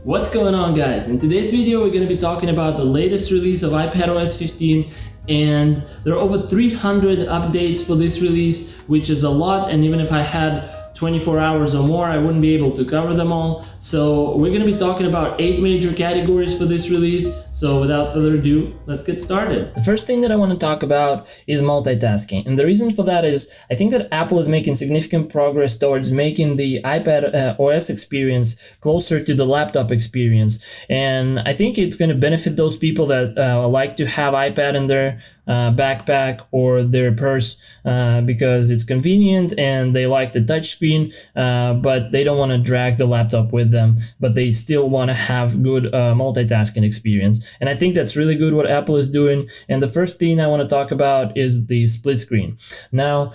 What's going on, guys? In today's video we're going to be talking about the latest release of iPadOS 15, and there are over 300 updates for this release, which is a lot, and even if I had 24 hours or more I wouldn't be able to cover them all. So we're going to be talking about 8 major categories for this release. So without further ado, let's get started. The first thing that I want to talk about is multitasking, and the reason for that is I think that Apple is making significant progress towards making the iPad OS experience closer to the laptop experience, and I think it's going to benefit those people that like to have iPad in their backpack or their purse because it's convenient and they like the touch screen, but they don't want to drag the laptop with them, but they still want to have good multitasking experience. And I think that's really good what Apple is doing. And the first thing I want to talk about is the split screen. Now,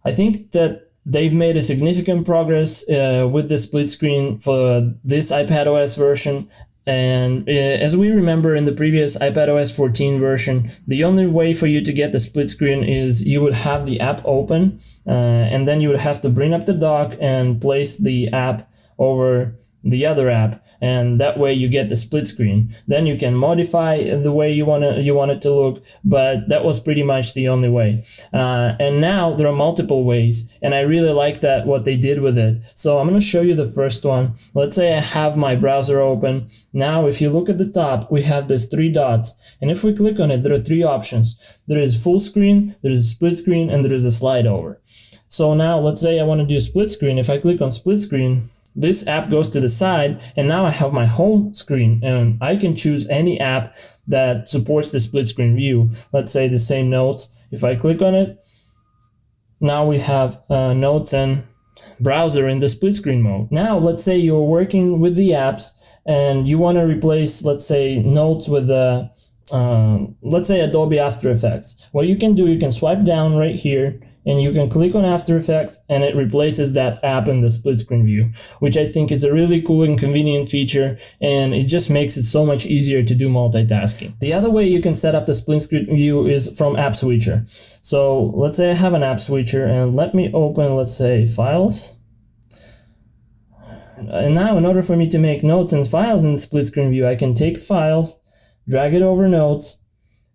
I think that they've made a significant progress with the split screen for this iPadOS version. And as we remember in the previous iPadOS 14 version, the only way for you to get the split screen is you would have the app open and then you would have to bring up the dock and place the app over the other app, and that way you get the split screen. Then you can modify the way you want it to look, but that was pretty much the only way. And now there are multiple ways, and I really like that what they did with it. So I'm going to show you the first one. Let's say I have my browser open. Now if you look at the top, we have these 3 dots, and if we click on it, there are 3 options. There is full screen, there is split screen, and there is a slide over. So now let's say I want to do split screen. If I click on split screen, this app goes to the side, and now I have my home screen, and I can choose any app that supports the split screen view. Let's say the same Notes. If I click on it, now we have Notes and browser in the split screen mode. Now let's say you're working with the apps and you want to replace, let's say, Notes with let's say Adobe After Effects. What you can do, you can swipe down right here and you can click on After Effects, and it replaces that app in the split screen view, which I think is a really cool and convenient feature, and it just makes it so much easier to do multitasking. The other way you can set up the split screen view is from App Switcher. So let's say I have an App Switcher, and let me open, let's say, Files. And now in order for me to make notes and files in the split screen view, I can take Files, drag it over Notes,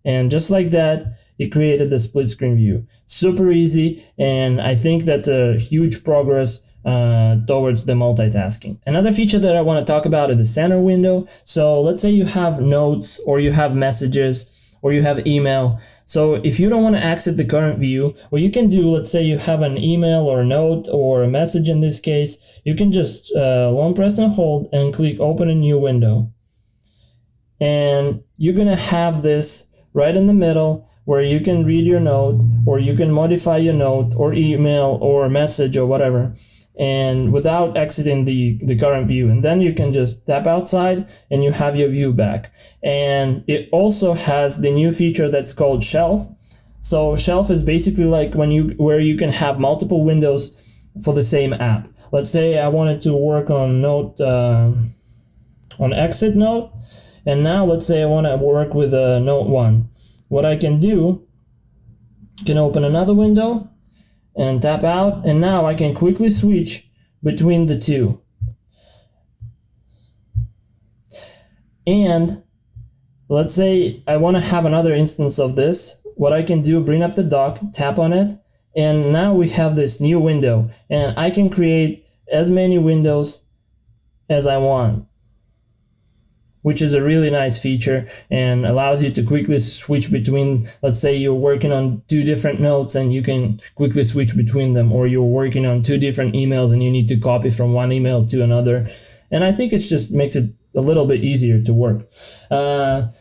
and just like that, it created the split screen view. Super easy, and I think that's a huge progress towards the multitasking. Another feature that I want to talk about is the center window. So let's say you have Notes, or you have Messages, or you have email. So if you don't want to exit the current view, what you can do, let's say you have an email or a note or a message in this case, you can just long press and hold and click Open a New Window. And you're going to have this right in the middle where you can read your note, or you can modify your note or email or message or whatever, and without exiting the current view. And then you can just tap outside and you have your view back. And it also has the new feature that's called Shelf. So Shelf is basically like where you can have multiple windows for the same app. Let's say I wanted to work on Note, on Exit Note, and now let's say I want to work with Note 1. What I can do, can open another window and tap out, and now I can quickly switch between the two. And let's say I want to have another instance of this. What I can do, bring up the dock, tap on it, and now we have this new window, and I can create as many windows as I want, which is a really nice feature and allows you to quickly switch between, let's say you're working on 2 different notes and you can quickly switch between them, or you're working on 2 different emails and you need to copy from one email to another. And I think it just makes it a little bit easier to work. Now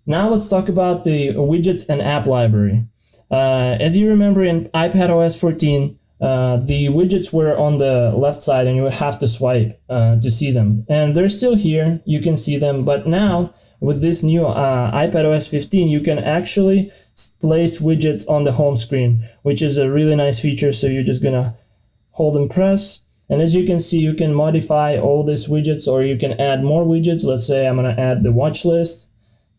let's talk about the Widgets and App Library. As you remember in iPadOS 14, the widgets were on the left side and you would have to swipe to see them. And they're still here, you can see them, but now with this new iPadOS 15, you can actually place widgets on the home screen, which is a really nice feature. So you're just gonna hold and press, and as you can see, you can modify all these widgets, or you can add more widgets. Let's say I'm gonna add the watch list.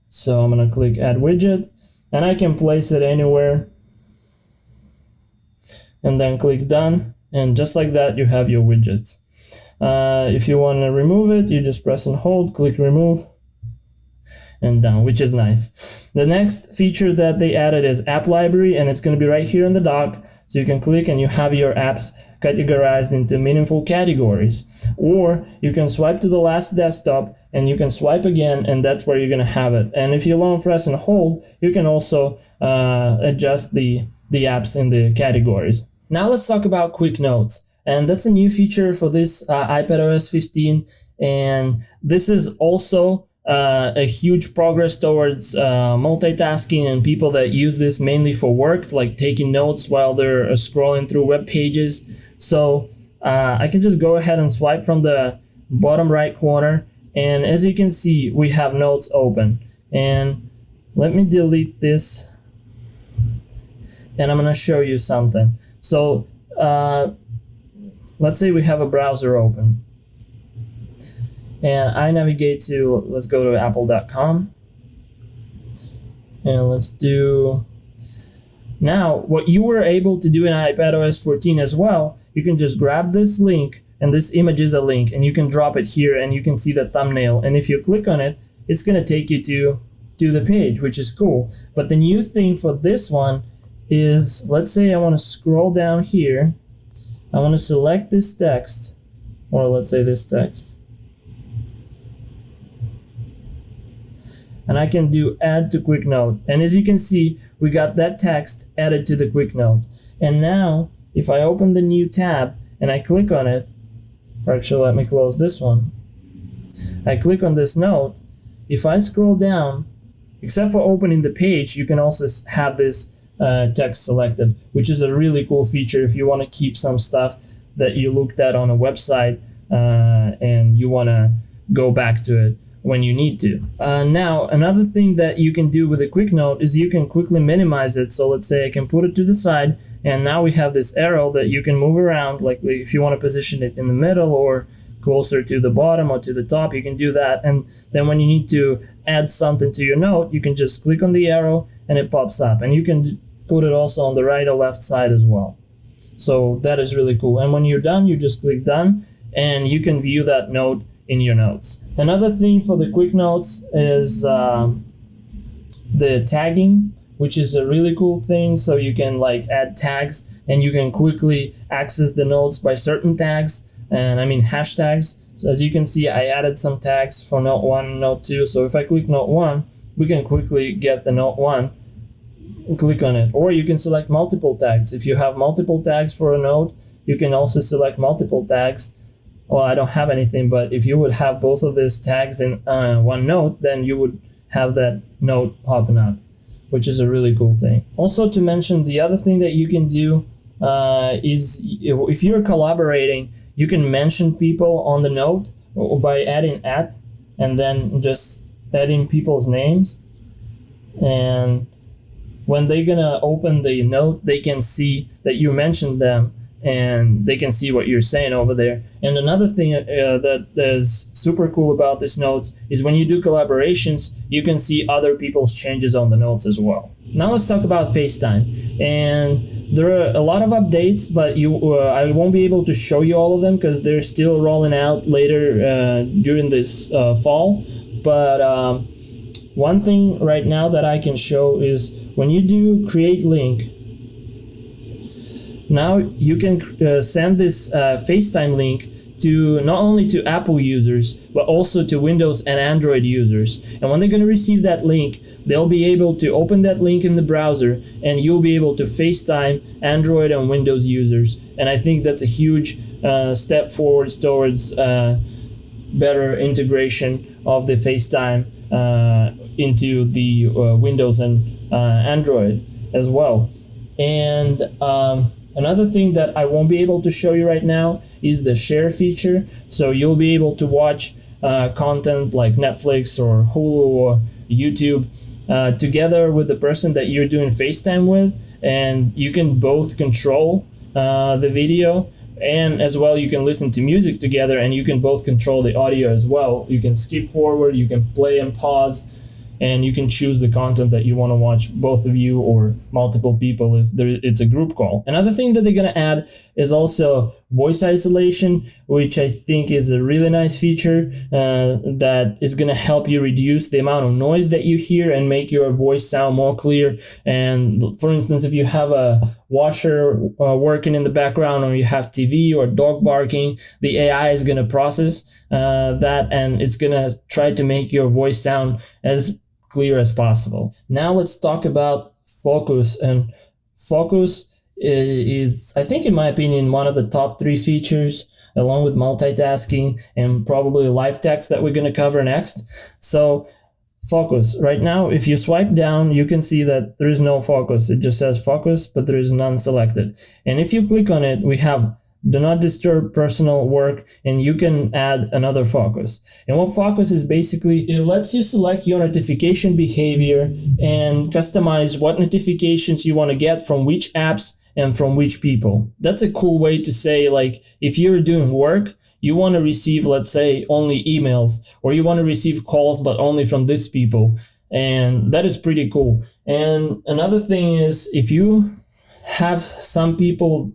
So I'm gonna click Add Widget, and I can place it anywhere. And then click Done, and just like that you have your widgets. If you want to remove it, you just press and hold, click remove, and done, which is nice. The next feature that they added is App Library, and it's going to be right here in the dock. So you can click and you have your apps categorized into meaningful categories. Or you can swipe to the last desktop and you can swipe again, and that's where you're going to have it. And if you long press and hold, you can also adjust the apps in the categories. Now let's talk about Quick Notes. And that's a new feature for this iPadOS 15. And this is also a huge progress towards multitasking and people that use this mainly for work, like taking notes while they're scrolling through web pages. So I can just go ahead and swipe from the bottom right corner, and as you can see, we have notes open. And let me delete this, and I'm gonna show you something. So let's say we have a browser open, and I navigate to, let's go to apple.com, and let's do, now what you were able to do in iPadOS 14 as well, you can just grab this link, and this image is a link, and you can drop it here and you can see the thumbnail, and if you click on it, it's going to take you to the page, which is cool. But the new thing for this one is, let's say I want to scroll down here, I want to select this text, or let's say this text, and I can do add to quick note. And as you can see, we got that text added to the quick note. And now if I open the new tab and I click on it, or actually let me close this one, I click on this note, if I scroll down, except for opening the page, you can also have this text selected, which is a really cool feature if you want to keep some stuff that you looked at on a website and you want to go back to it when you need to. Now, another thing that you can do with a quick note is you can quickly minimize it. So let's say I can put it to the side, and now we have this arrow that you can move around, like if you want to position it in the middle or closer to the bottom or to the top, you can do that. And then when you need to add something to your note, you can just click on the arrow and it pops up. And you can put it also on the right or left side as well. So that is really cool. And when you're done, you just click done, and you can view that note in your notes. Another thing for the quick notes is the tagging, which is a really cool thing. So you can like add tags, and you can quickly access the notes by certain tags, and I mean hashtags. So as you can see, I added some tags for note 1 and note 2. So if I click note 1, we can quickly get the note 1 and click on it. Or you can select multiple tags. If you have multiple tags for a note, you can also select multiple tags. Well, I don't have anything, but if you would have both of these tags in one note, then you would have that note popping up, which is a really cool thing. Also to mention, the other thing that you can do is if you're collaborating, you can mention people on the note by adding @ and then just adding people's names. And when they're gonna open the note, they can see that you mentioned them, and they can see what you're saying over there. And another thing that is super cool about this notes is when you do collaborations, you can see other people's changes on the notes as well. Now let's talk about FaceTime. And there are a lot of updates, but I won't be able to show you all of them because they're still rolling out later during this fall. But one thing right now that I can show is when you do create link, now you can send this FaceTime link to not only to Apple users, but also to Windows and Android users. And when they're going to receive that link, they'll be able to open that link in the browser, and you'll be able to FaceTime Android and Windows users. And I think that's a huge step forwards towards better integration of the FaceTime into the Windows and Android as well. And another thing that I won't be able to show you right now is the share feature. So you'll be able to watch content like Netflix or Hulu or YouTube together with the person that you're doing FaceTime with, and you can both control the video, and as well you can listen to music together, and you can both control the audio as well. You can skip forward, you can play and pause, and you can choose the content that you want to watch, both of you or multiple people if it's a group call. Another thing that they're going to add is also voice isolation, which I think is a really nice feature that is going to help you reduce the amount of noise that you hear and make your voice sound more clear. And for instance, if you have a washer working in the background, or you have TV or dog barking, the AI is going to process that, and it's going to try to make your voice sound as clear as possible. Now let's talk about focus. And focus is, I think, in my opinion, one of the top 3 features, along with multitasking and probably live text that we're going to cover next. So focus. Right now, if you swipe down, you can see that there is no focus. It just says focus, but there is none selected. And if you click on it, we have do not disturb personal work, and you can add another focus. And what focus is basically, it lets you select your notification behavior and customize what notifications you want to get from which apps and from which people. That's a cool way to say, like, if you're doing work, you want to receive, let's say, only emails, or you want to receive calls but only from these people. And that is pretty cool. And another thing is, if you have some people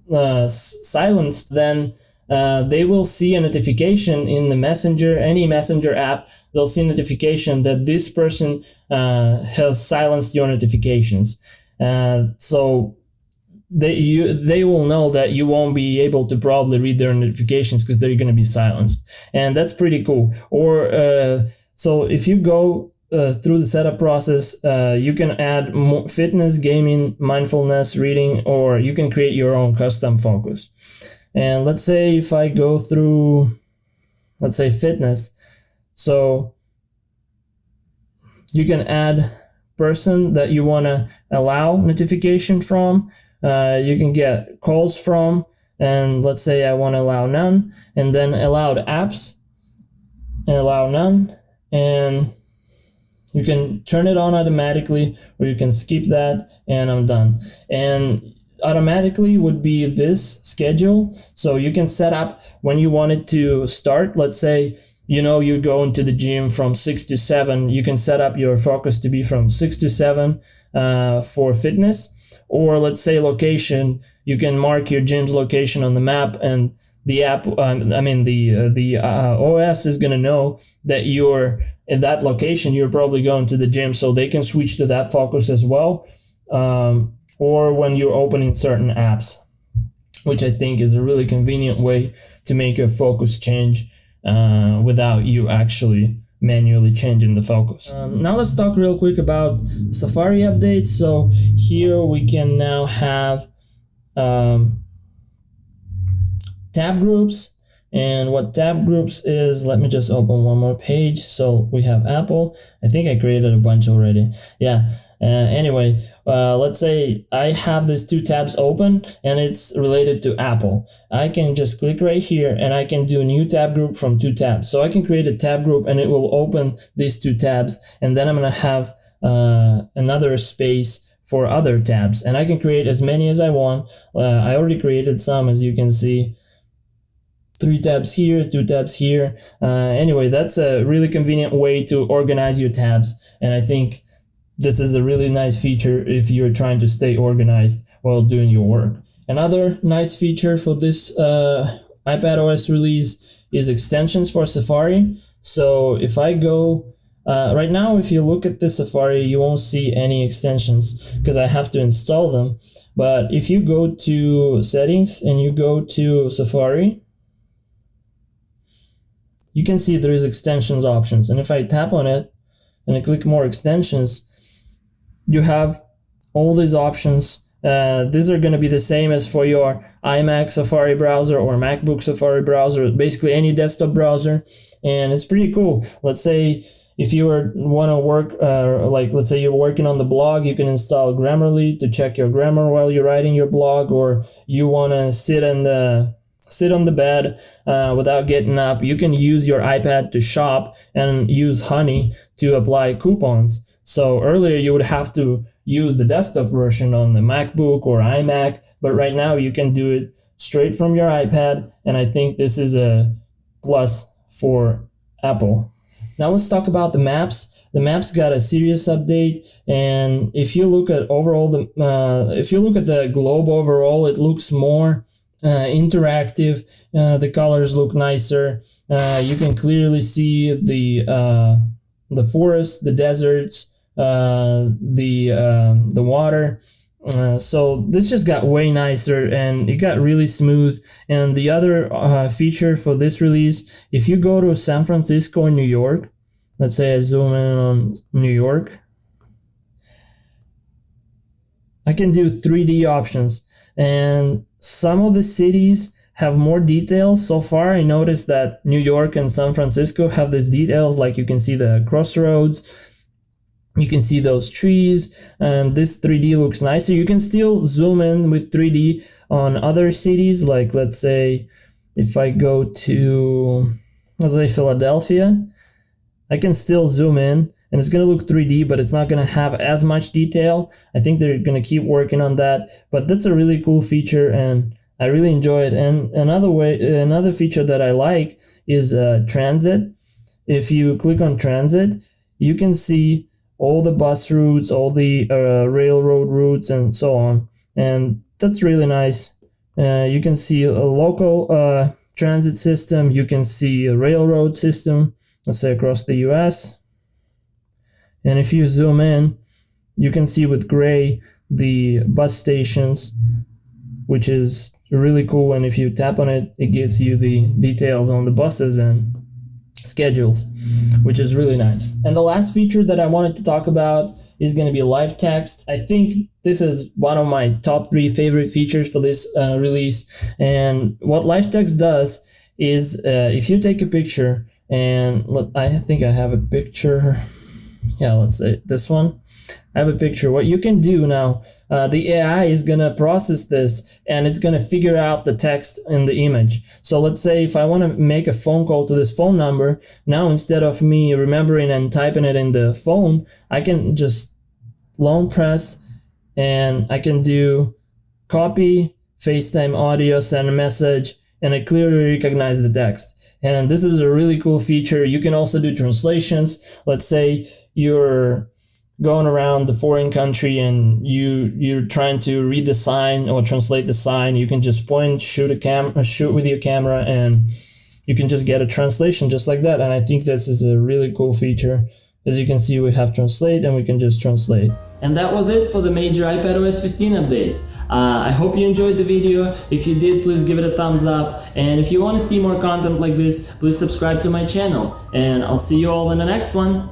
silenced, then they will see a notification in the messenger, any messenger app. They'll see a notification that this person has silenced your notifications. So they will know that you won't be able to probably read their notifications because they're going to be silenced. And that's pretty cool. Or so if you go through the setup process, you can add fitness, gaming, mindfulness, reading, or you can create your own custom focus. And let's say if I go through, let's say, fitness, so you can add person that you want to allow notification from, you can get calls from, and let's say I want to allow none, and then allowed apps and allow none, and you can turn it on automatically, or you can skip that, and I'm done. And automatically would be this schedule. So you can set up when you want it to start. Let's say, you're going to the gym from 6 to 7. You can set up your focus to be from 6 to 7 for fitness. Or let's say location, you can mark your gym's location on the map, and the app, the OS is going to know that you're in that location. You're probably going to the gym, so they can switch to that focus as well. Or when you're opening certain apps, which I think is a really convenient way to make your focus change without you actually manually changing the focus. Now let's talk real quick about Safari updates. So here we can now have tab groups. And what tab groups is, let me just open one more page. So we have Apple. I think I created a bunch already. Yeah. Anyway, let's say I have these 2 tabs open and it's related to Apple. I can just click right here and I can do a new tab group from 2 tabs. So I can create a tab group and it will open these 2 tabs. And then I'm going to have another space for other tabs. And I can create as many as I want. I already created some, as you can see. 3 tabs here, 2 tabs here. Anyway, that's a really convenient way to organize your tabs. And I think this is a really nice feature if you're trying to stay organized while doing your work. Another nice feature for this iPadOS release is extensions for Safari. So if I go, right now, if you look at the Safari, you won't see any extensions because I have to install them. But if you go to settings and you go to Safari, you can see there is extensions options. And if I tap on it and I click more extensions, you have all these options. These are going to be the same as for your iMac Safari browser or MacBook Safari browser, basically any desktop browser. And it's pretty cool. Let's say if you want to work, let's say you're working on the blog, you can install Grammarly to check your grammar while you're writing your blog, or you want to sit on the bed without getting up. You can use your iPad to shop and use Honey to apply coupons. So earlier you would have to use the desktop version on the MacBook or iMac, but right now you can do it straight from your iPad, and I think this is a plus for Apple. Now let's talk about the maps. The maps got a serious update, and if you look at the globe overall, it looks more interactive. The colors look nicer. You can clearly see the forest, the deserts, the water. So this just got way nicer and it got really smooth. And the other feature for this release, if you go to San Francisco and New York, let's say I zoom in on New York, I can do 3D options, and some of the cities have more details. So far I noticed that New York and San Francisco have these details, like you can see the crossroads, you can see those trees, and this 3D looks nicer. You can still zoom in with 3D on other cities, like let's say if I go to, let's say, Philadelphia, I can still zoom in and it's going to look 3D, but it's not going to have as much detail. I think they're going to keep working on that, but that's a really cool feature and I really enjoy it. And another feature that I like is transit. If you click on transit, you can see all the bus routes, all the railroad routes, and so on. And that's really nice. You can see a local transit system. You can see a railroad system, let's say across the US. And if you zoom in, you can see with gray the bus stations, which is really cool. And if you tap on it, it gives you the details on the buses and schedules, which is really nice. And the last feature that I wanted to talk about is going to be live text. I think this is one of my top 3 favorite features for this release. And what live text does is if you take a picture, and I think I have a picture. Yeah, let's say this one. I have a picture. What you can do now, the AI is going to process this and it's going to figure out the text in the image. So let's say if I want to make a phone call to this phone number, now instead of me remembering and typing it in the phone, I can just long press and I can do copy, FaceTime audio, send a message, and it clearly recognizes the text. And this is a really cool feature. You can also do translations. Let's say you're going around the foreign country and you're trying to read the sign or translate the sign. You can just point, shoot with your camera, and you can just get a translation just like that. And I think this is a really cool feature. As you can see, we have translate and we can just translate. And that was it for the major iPadOS 15 updates. I hope you enjoyed the video. If you did, please give it a thumbs up. And if you want to see more content like this, please subscribe to my channel. And I'll see you all in the next one.